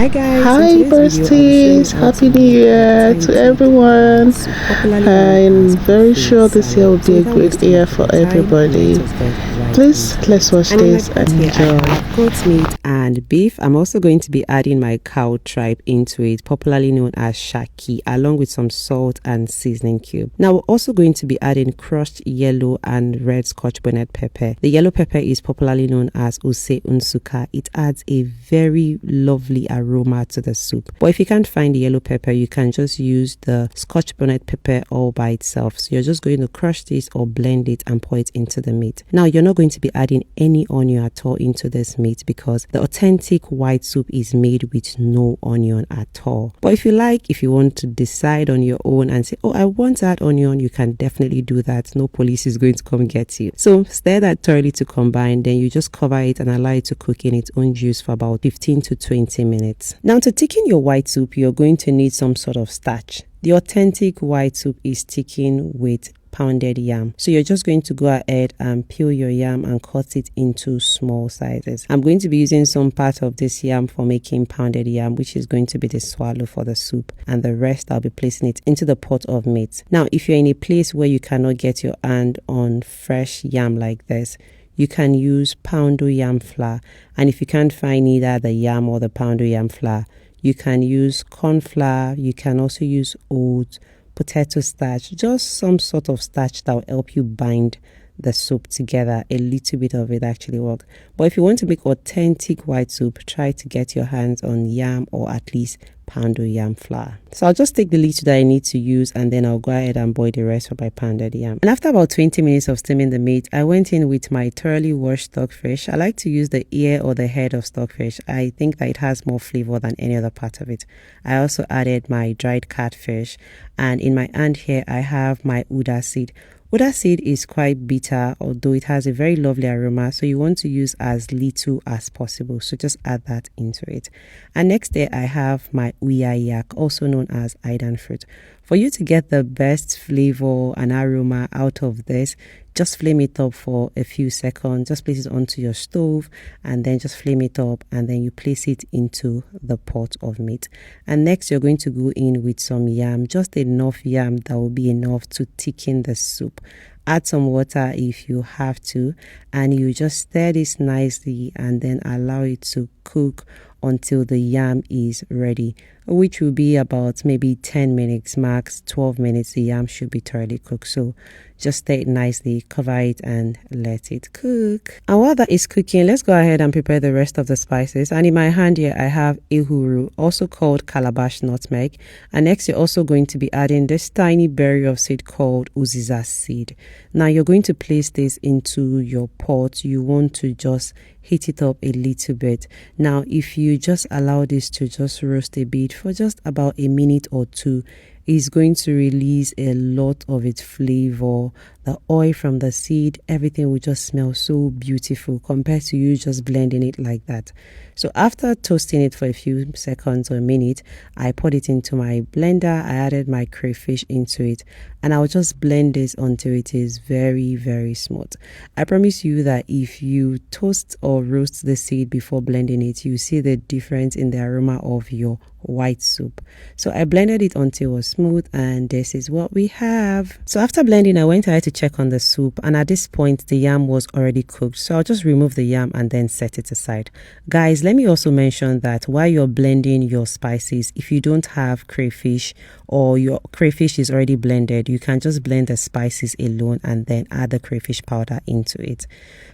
Hi guys, in Hi today's video I'll be showing besties, you how happy to new make year to everyone. soup, popularly known I'm as very ofe sure this year will salad. So be a without great wasting year much of for your time, let everybody. us get right Please into let's it. watch And in my this pot and here I enjoy. have goat meat and beef. I'm also going to be adding my cow tripe into it, popularly known as shaki, along with some salt and seasoning cube. Now we're also going to be adding crushed yellow and red scotch bonnet pepper. The yellow pepper is popularly known as ose unsuka. It adds a very lovely aroma to the soup. But if you can't find the yellow pepper, you can just use the scotch bonnet pepper all by itself. So you're just going to crush this or blend it and pour it into the meat. Now you're not going to be adding any onion at all into this meat because the authentic white soup is made with no onion at all. But if you want to decide on your own and say, oh, I want that onion, you can definitely do that. No police is going to come get you. So stir that thoroughly to combine, then you just cover it and allow it to cook in its own juice for about 15 to 20 minutes. Now to thicken your white soup, you're going to need some sort of starch. The authentic white soup is thickened with pounded yam. So you're just going to go ahead and peel your yam and cut it into small sizes. I'm going to be using some part of this yam for making pounded yam, which is going to be the swallow for the soup, and the rest I'll be placing it into the pot of meat. Now if you're in a place where you cannot get your hand on fresh yam like this, you can use poundo yam flour, and if you can't find either the yam or the poundo yam flour, you can use corn flour. You can also use oats, potato starch, just some sort of starch that will help you bind the soup together. A little bit of it actually works. But if you want to make authentic white soup, try to get your hands on yam or at least poundo yam flour. So I'll just take the little that I need to use, and then I'll go ahead and boil the rest of my pounded yam. And after about 20 minutes of steaming the meat, I went in with my thoroughly washed stockfish. I like to use the ear or the head of stockfish. I think that it has more flavor than any other part of it. I also added my dried catfish, and in my hand here I have my uda seed. Uda seed is quite bitter, although it has a very lovely aroma, so you want to use as little as possible. So just add that into it. And next there I have my uya yak, also known as Idan fruit. For you to get the best flavor and aroma out of this, just flame it up for a few seconds. Just place it onto your stove and then just flame it up, and then you place it into the pot of meat. And next you're going to go in with some yam, just enough yam that will be enough to thicken the soup. Add some water if you have to, and you just stir this nicely and then allow it to cook until the yam is ready, which will be about maybe 10 minutes max. 12 minutes the yam should be thoroughly cooked. So just stir it nicely, cover it and let it cook. And while that is cooking, let's go ahead and prepare the rest of the spices. And in my hand here I have ehuru, also called calabash nutmeg. And next you're also going to be adding this tiny berry of seed called uziza seed. Now you're going to place this into your pot. You want to just heat it up a little bit. Now if you just allow this to just roast a bit for just about a minute or two, is going to release a lot of its flavor. The oil from the seed, everything will just smell so beautiful compared to you just blending it like that. So after toasting it for a few seconds or a minute, I put it into my blender. I added my crayfish into it, and I'll just blend this until it is very, very smooth. I promise you that if you toast or roast the seed before blending it, you see the difference in the aroma of your white soup. So I blended it until it was smooth, and this is what we have. So after blending, I went ahead to check on the soup, and at this point the yam was already cooked. So I'll just remove the yam and then set it aside. Guys, let me also mention that while you're blending your spices, if you don't have crayfish or your crayfish is already blended, you can just blend the spices alone and then add the crayfish powder into it.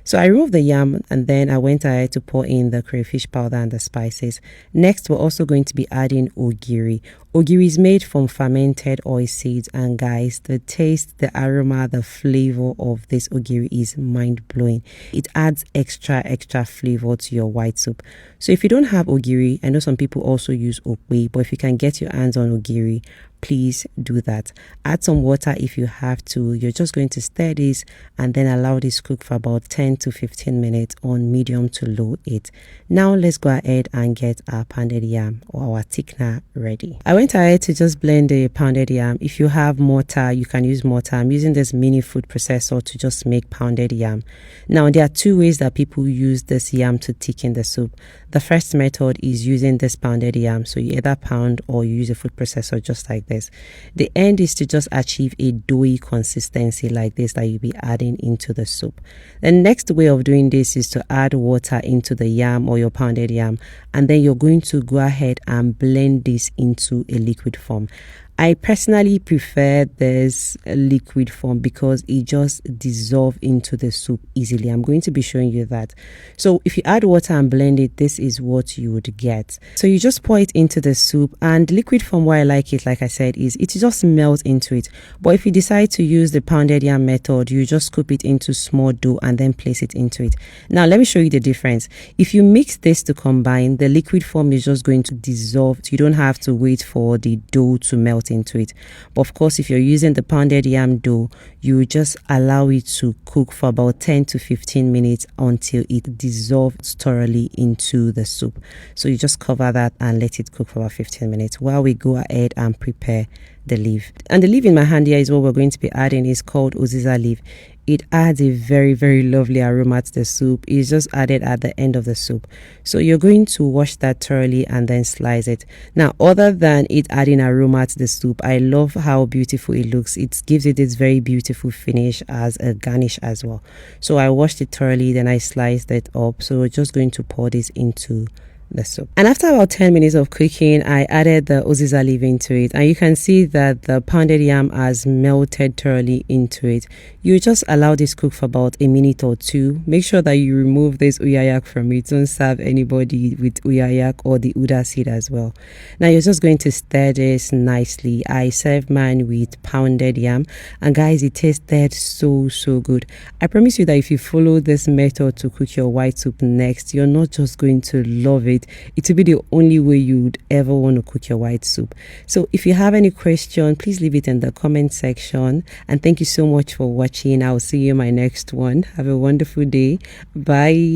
So I removed the yam and then I went ahead to pour in the crayfish powder and the spices. Next, we're also going to be adding ogiri. Ogiri is made from fermented oil seeds, and guys, the taste, the aroma, the flavor of this ogiri is mind-blowing. It adds extra flavor to your white soup. So if you don't have ogiri, I know some people also use okwe, but if you can get your hands on ogiri, please do that. Add some water if you have to. You're just going to stir this and then allow this cook for about 10 to 15 minutes on medium to low heat. Now let's go ahead and get our pounded yam or our thickener ready. I went ahead to just blend the pounded yam. If you have mortar, you can use mortar. I'm using this mini food processor to just make pounded yam. Now there are two ways that people use this yam to thicken the soup. The first method is using this pounded yam. So you either pound or you use a food processor just like this. The end is to just achieve a doughy consistency like this that you'll be adding into the soup. The next way of doing this is to add water into the yam or your pounded yam, and then you're going to go ahead and blend this into a liquid form. I personally prefer this liquid form because it just dissolves into the soup easily. I'm going to be showing you that. So if you add water and blend it, this is what you would get. So you just pour it into the soup, and liquid form, why I like it, like I said, is it just melts into it. But if you decide to use the pounded yam method, you just scoop it into small dough and then place it into it. Now let me show you the difference. If you mix this to combine, the liquid form is just going to dissolve. You don't have to wait for the dough to melt into it. But of course, if you're using the pounded yam dough, you just allow it to cook for about 10 to 15 minutes until it dissolves thoroughly into the soup. So you just cover that and let it cook for about 15 minutes while we go ahead and prepare the leaf. And the leaf in my hand here is what we're going to be adding. Is called uziza leaf. It adds a very, very lovely aroma to the soup. It's just added at the end of the soup. So you're going to wash that thoroughly and then slice it. Now, other than it adding aroma to the soup, I love how beautiful it looks. It gives it this very beautiful finish as a garnish as well. So I washed it thoroughly, then I sliced it up. So we're just going to pour this into the soup. And after about 10 minutes of cooking, I added the uziza leaf into it, and you can see that the pounded yam has melted thoroughly into it. You just allow this cook for about a minute or two. Make sure that you remove this uyayak from it. Don't serve anybody with uyayak or the uda seed as well. Now you're just going to stir this nicely. I served mine with pounded yam, and guys, it tasted so good. I promise you that if you follow this method to cook your white soup next, you're not just going to love it, it will be the only way you would ever want to cook your white soup. So if you have any question, please leave it in the comment section, and thank you so much for watching. I'll see you in my next one. Have a wonderful day. Bye.